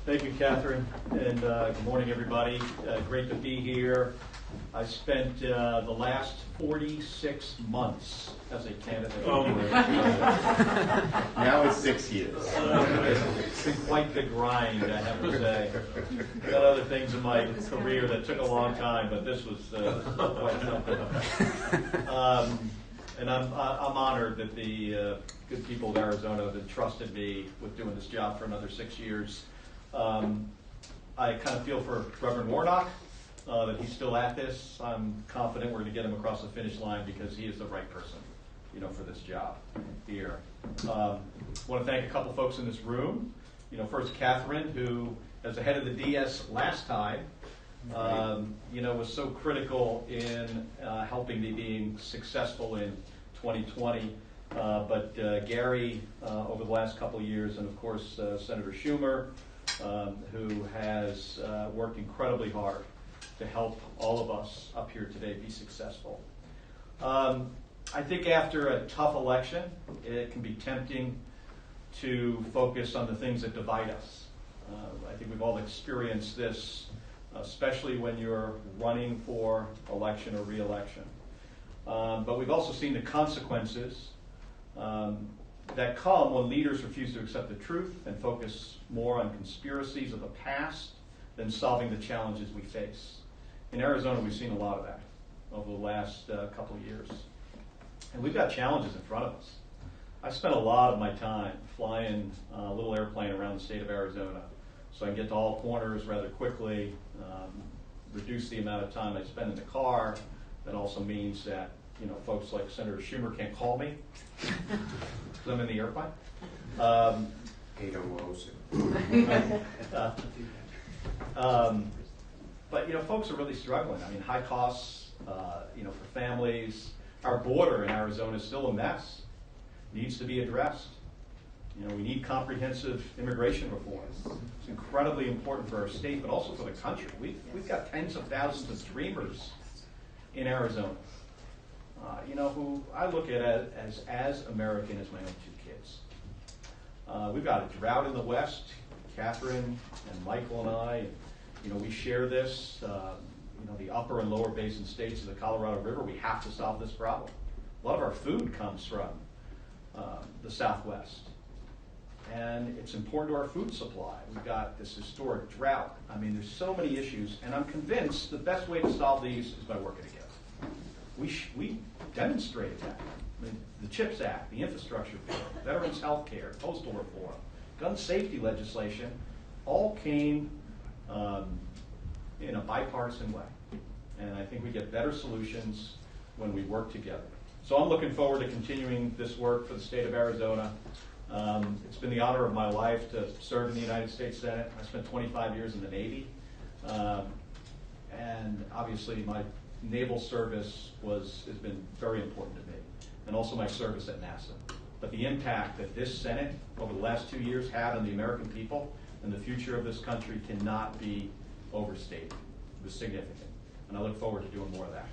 Thank you, Catherine, and good morning, everybody. Great to be here. I spent the last 46 months as a candidate. Now it's 6 years. It's been quite the grind, I have to say. I've got other things in my career that took a long time, but this was quite something. And I'm honored that the good people of Arizona have entrusted me with doing this job for another 6 years. I kind of feel for Reverend Warnock that he's still at this. I'm confident we're going to get him across the finish line because he is the right person, for this job here. I want to thank a couple folks in this room. First Catherine, who, as the head of the DS last time, was so critical in helping me being successful in 2020. But Gary, over the last couple of years, and of course Senator Schumer, who has worked incredibly hard to help all of us up here today be successful. I think after a tough election, it can be tempting to focus on the things that divide us. I think we've all experienced this, especially when you're running for election or re-election. But we've also seen the consequences that come when leaders refuse to accept the truth and focus more on conspiracies of the past than solving the challenges we face. In Arizona, we've seen a lot of that over the last couple of years. And we've got challenges in front of us. I spent a lot of my time flying a little airplane around the state of Arizona so I can get to all corners rather quickly, reduce the amount of time I spend in the car. That also means that folks like Senator Schumer can't call me because I'm in the airplane. But folks are really struggling. I mean, high costs, for families. Our border in Arizona is still a mess. Needs to be addressed. We need comprehensive immigration reform. It's incredibly important for our state, but also for the country. We've got tens of thousands of dreamers in Arizona. Who I look at as American as my own two kids. We've got a drought in the West. Catherine and Michael and I, we share this. The upper and lower basin states of the Colorado River, we have to solve this problem. A lot of our food comes from the Southwest. And it's important to our food supply. We've got this historic drought. I mean, there's so many issues, and I'm convinced the best way to solve these is by working together. We demonstrated that. I mean, the CHIPS Act, the infrastructure bill, veterans health care, postal reform, gun safety legislation, all came in a bipartisan way. And I think we get better solutions when we work together. So I'm looking forward to continuing this work for the state of Arizona. It's been the honor of my life to serve in the United States Senate. I spent 25 years in the Navy. And obviously my naval service has been very important to me, and also my service at NASA. But the impact that this Senate over the last 2 years had on the American people and the future of this country cannot be overstated. It was significant, and I look forward to doing more of that.